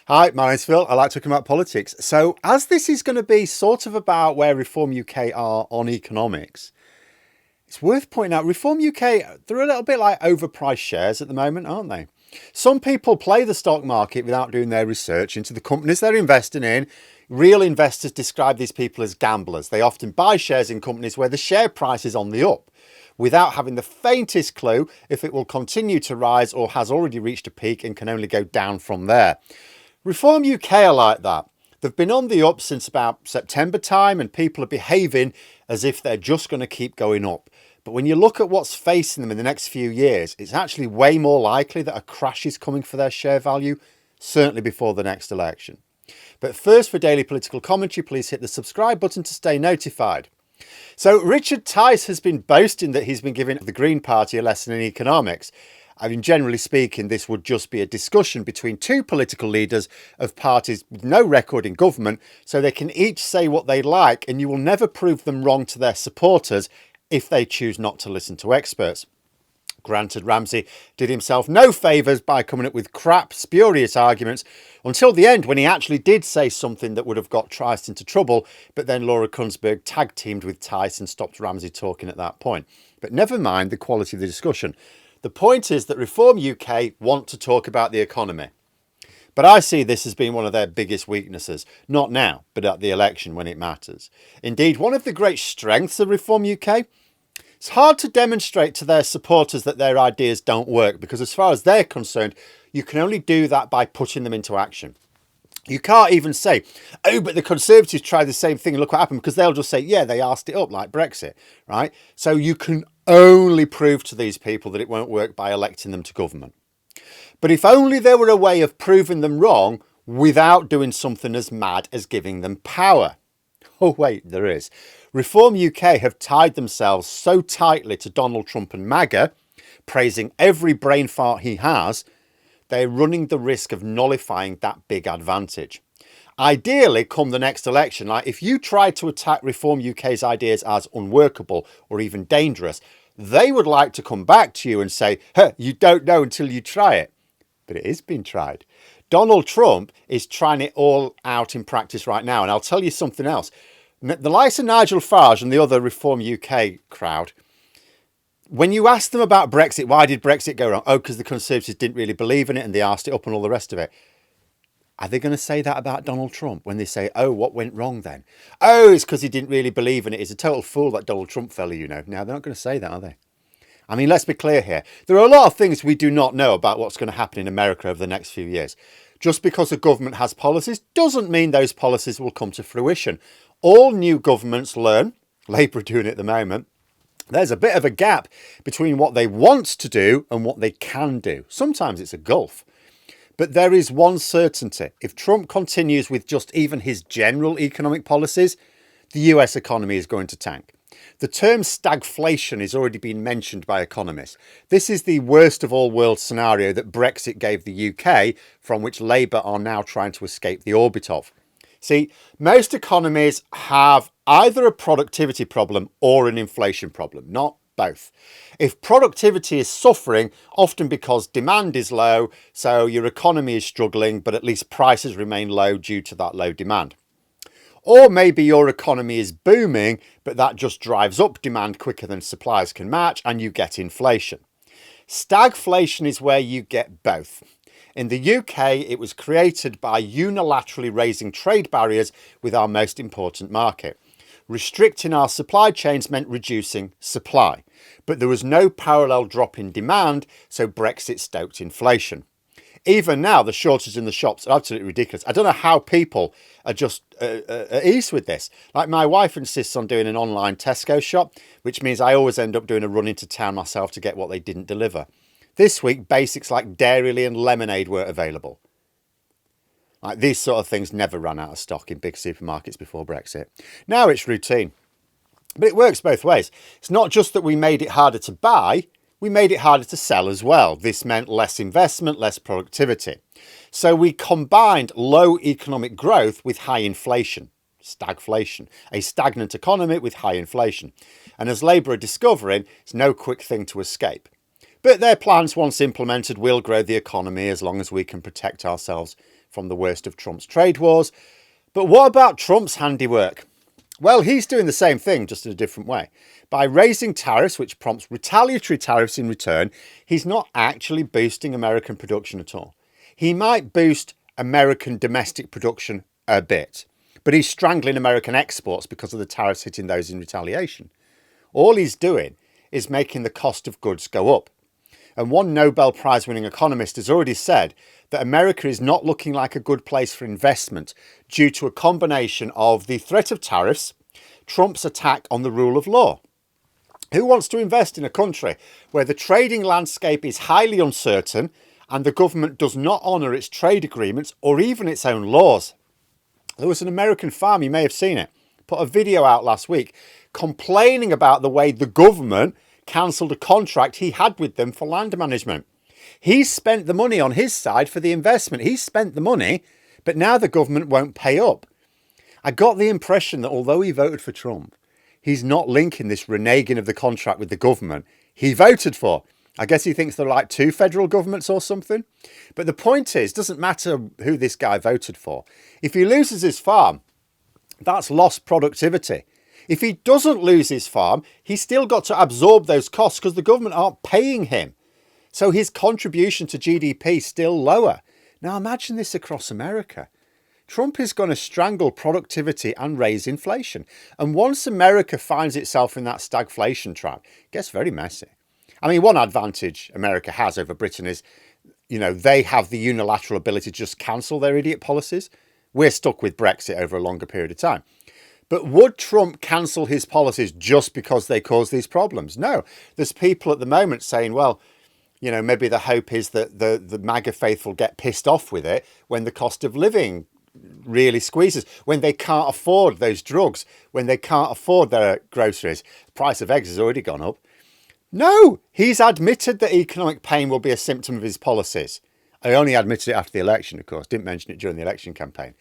Hi, my name's Phil. I like talking about politics. So, as this is going to be sort of about where Reform UK are on economics, it's worth pointing out Reform UK, they're a little bit like overpriced shares at the moment, aren't they? Some people play the stock market without doing their research into the companies they're investing in. Real investors describe these people as gamblers. They often buy shares in companies where the share price is on the up, without having the faintest clue if it will continue to rise or has already reached a peak and can only go down from there. Reform UK are like that. They've been on the up since about September time and people are behaving as if they're just going to keep going up. But when you look at what's facing them in the next few years, it's actually way more likely that a crash is coming for their share value, certainly before the next election. But first, for daily political commentary, please hit the subscribe button to stay notified. So Richard Tice has been boasting that he's been giving the Green Party a lesson in economics. I mean, generally speaking, this would just be a discussion between two political leaders of parties with no record in government, so they can each say what they like, and you will never prove them wrong to their supporters if they choose not to listen to experts. Granted, Ramsey did himself no favours by coming up with crap, spurious arguments until the end when he actually did say something that would have got Tice into trouble, but then Laura Kunsberg tag-teamed with Tice and stopped Ramsey talking at that point. But never mind the quality of the discussion. The point is that Reform UK want to talk about the economy. But I see this as being one of their biggest weaknesses, not now, but at the election when it matters. Indeed, one of the great strengths of Reform UK, it's hard to demonstrate to their supporters that their ideas don't work because as far as they're concerned, you can only do that by putting them into action. You can't even say, oh, but the Conservatives tried the same thing and look what happened, because they'll just say, yeah, they arsed it up like Brexit, right? So you can only prove to these people that it won't work by electing them to government. But if only there were a way of proving them wrong without doing something as mad as giving them power. Oh, wait, there is. Reform UK have tied themselves so tightly to Donald Trump and MAGA, praising every brain fart he has, they're running the risk of nullifying that big advantage. Ideally, come the next election, like if you tried to attack Reform UK's ideas as unworkable or even dangerous, they would like to come back to you and say, huh, you don't know until you try it. But it is being tried. Donald Trump is trying it all out in practice right now. And I'll tell you something else. The likes of Nigel Farage and the other Reform UK crowd, when you ask them about Brexit, why did Brexit go wrong? Oh, because the Conservatives didn't really believe in it and they arsed it up and all the rest of it. Are they going to say that about Donald Trump when they say, oh, what went wrong then? Oh, it's because he didn't really believe in it. He's a total fool, that Donald Trump fella, you know. Now, they're not going to say that, are they? I mean, let's be clear here. There are a lot of things we do not know about what's going to happen in America over the next few years. Just because a government has policies doesn't mean those policies will come to fruition. All new governments learn, Labour are doing it at the moment, there's a bit of a gap between what they want to do and what they can do. Sometimes it's a gulf. But there is one certainty. If Trump continues with just even his general economic policies, the US economy is going to tank. The term stagflation is already been mentioned by economists. This is the worst of all world scenario that Brexit gave the UK, from which Labour are now trying to escape the orbit of. See, most economies have either a productivity problem or an inflation problem, not both. If productivity is suffering, often because demand is low, so your economy is struggling, but at least prices remain low due to that low demand. Or maybe your economy is booming, but that just drives up demand quicker than supplies can match and you get inflation. Stagflation is where you get both. In the UK, it was created by unilaterally raising trade barriers with our most important market. Restricting our supply chains meant reducing supply, but there was no parallel drop in demand, so Brexit stoked inflation. Even now, the shortage in the shops are absolutely ridiculous. I don't know how people are just at ease with this. Like my wife insists on doing an online Tesco shop, which means I always end up doing a run into town myself to get what they didn't deliver. This week, basics like Dairyly and lemonade were available. Like these sort of things never ran out of stock in big supermarkets before Brexit. Now it's routine. But it works both ways. It's not just that we made it harder to buy, we made it harder to sell as well. This meant less investment, less productivity. So we combined low economic growth with high inflation, stagflation, a stagnant economy with high inflation. And as Labour are discovering, it's no quick thing to escape. But their plans, once implemented, will grow the economy as long as we can protect ourselves from the worst of Trump's trade wars. But what about Trump's handiwork? Well, he's doing the same thing, just in a different way. By raising tariffs, which prompts retaliatory tariffs in return, he's not actually boosting American production at all. He might boost American domestic production a bit, but he's strangling American exports because of the tariffs hitting those in retaliation. All he's doing is making the cost of goods go up. And one Nobel Prize winning economist has already said that America is not looking like a good place for investment due to a combination of the threat of tariffs, Trump's attack on the rule of law. Who wants to invest in a country where the trading landscape is highly uncertain and the government does not honour its trade agreements or even its own laws? There was an American farm, you may have seen it, put a video out last week complaining about the way the government cancelled a contract he had with them for land management. He spent the money on his side for the investment. He spent the money, but now the government won't pay up. I got the impression that although he voted for Trump, he's not linking this reneging of the contract with the government he voted for. I guess he thinks there are like two federal governments or something. But the point is, it doesn't matter who this guy voted for. If he loses his farm, that's lost productivity. If he doesn't lose his farm, he's still got to absorb those costs because the government aren't paying him. So his contribution to GDP is still lower. Now imagine this across America. Trump is going to strangle productivity and raise inflation. And once America finds itself in that stagflation trap, it gets very messy. I mean, one advantage America has over Britain is, they have the unilateral ability to just cancel their idiot policies. We're stuck with Brexit over a longer period of time. But would Trump cancel his policies just because they cause these problems? No. There's people at the moment saying, well, maybe the hope is that the MAGA faithful get pissed off with it when the cost of living really squeezes, when they can't afford those drugs, when they can't afford their groceries. The price of eggs has already gone up. No, he's admitted that economic pain will be a symptom of his policies. I only admitted it after the election, of course, didn't mention it during the election campaign.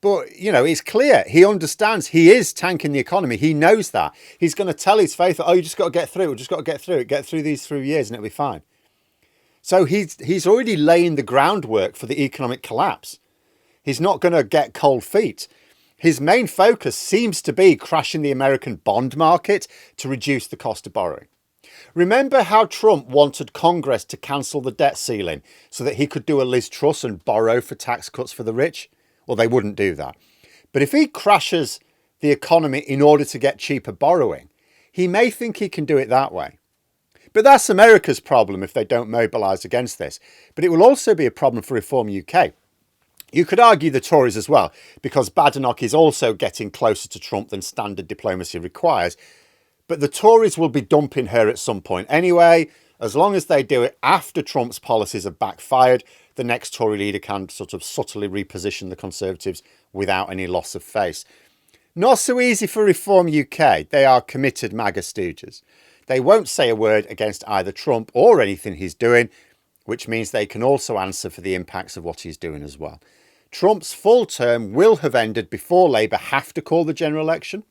But, it's clear. He understands he is tanking the economy. He knows that. He's going to tell his faithful, you just got to get through. We've just got to get through it. Get through these 3 years and it'll be fine. So he's already laying the groundwork for the economic collapse. He's not going to get cold feet. His main focus seems to be crashing the American bond market to reduce the cost of borrowing. Remember how Trump wanted Congress to cancel the debt ceiling so that he could do a Liz Truss and borrow for tax cuts for the rich? Well, they wouldn't do that. But if he crashes the economy in order to get cheaper borrowing, he may think he can do it that way. But that's America's problem if they don't mobilise against this. But it will also be a problem for Reform UK. You could argue the Tories as well, because Badenoch is also getting closer to Trump than standard diplomacy requires. But the Tories will be dumping her at some point anyway. As long as they do it after Trump's policies have backfired, the next Tory leader can sort of subtly reposition the Conservatives without any loss of face. Not so easy for Reform UK. They are committed MAGA stooges. They won't say a word against either Trump or anything he's doing, which means they can also answer for the impacts of what he's doing as well. Trump's full term will have ended before Labour have to call the general election.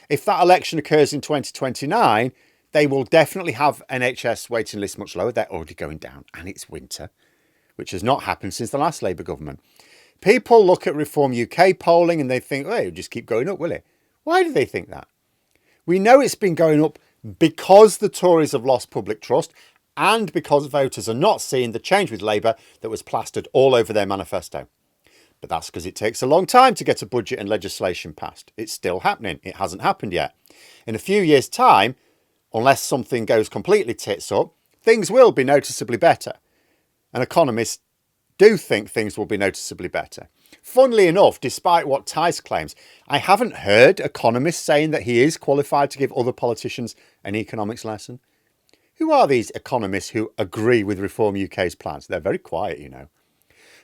If that election occurs in 2029, they will definitely have NHS waiting lists much lower. They're already going down and it's winter, which has not happened since the last Labour government. People look at Reform UK polling and they think, it'll just keep going up, will it? Why do they think that? We know it's been going up because the Tories have lost public trust and because voters are not seeing the change with Labour that was plastered all over their manifesto. But that's because it takes a long time to get a budget and legislation passed. It's still happening. It hasn't happened yet. In a few years' time, unless something goes completely tits up, things will be noticeably better. And economists do think things will be noticeably better. Funnily enough, despite what Tice claims, I haven't heard economists saying that he is qualified to give other politicians an economics lesson. Who are these economists who agree with Reform UK's plans? They're very quiet,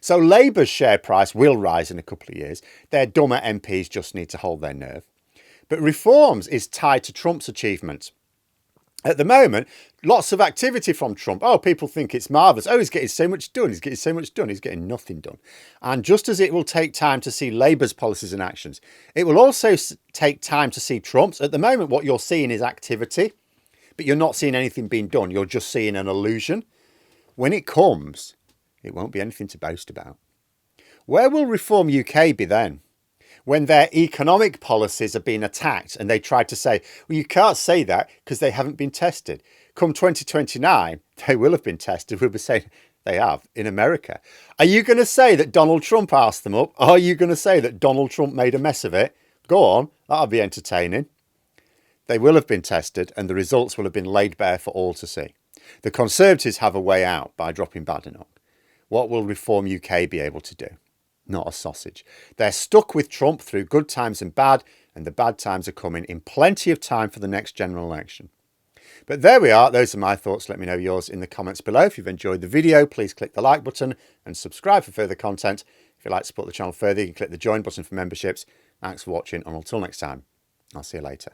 So Labour's share price will rise in a couple of years. Their dumber MPs just need to hold their nerve. But Reforms is tied to Trump's achievements. At the moment, lots of activity from Trump. Oh, people think it's marvellous. Oh, he's getting so much done. He's getting so much done. He's getting nothing done. And just as it will take time to see Labour's policies and actions, it will also take time to see Trump's. At the moment, what you're seeing is activity, but you're not seeing anything being done. You're just seeing an illusion. When it comes, it won't be anything to boast about. Where will Reform UK be then? When their economic policies are being attacked and they try to say, well, you can't say that because they haven't been tested. Come 2029, they will have been tested. We'll be saying they have in America. Are you going to say that Donald Trump asked them up? Are you going to say that Donald Trump made a mess of it? Go on, that'll be entertaining. They will have been tested and the results will have been laid bare for all to see. The Conservatives have a way out by dropping Badenoch. What will Reform UK be able to do? Not a sausage. They're stuck with Trump through good times and the bad times are coming in plenty of time for the next general election. But there we are. Those are my thoughts. Let me know yours in the comments below. If you've enjoyed the video, please click the like button and subscribe for further content. If you'd like to support the channel further, you can click the join button for memberships. Thanks for watching, and until next time, I'll see you later.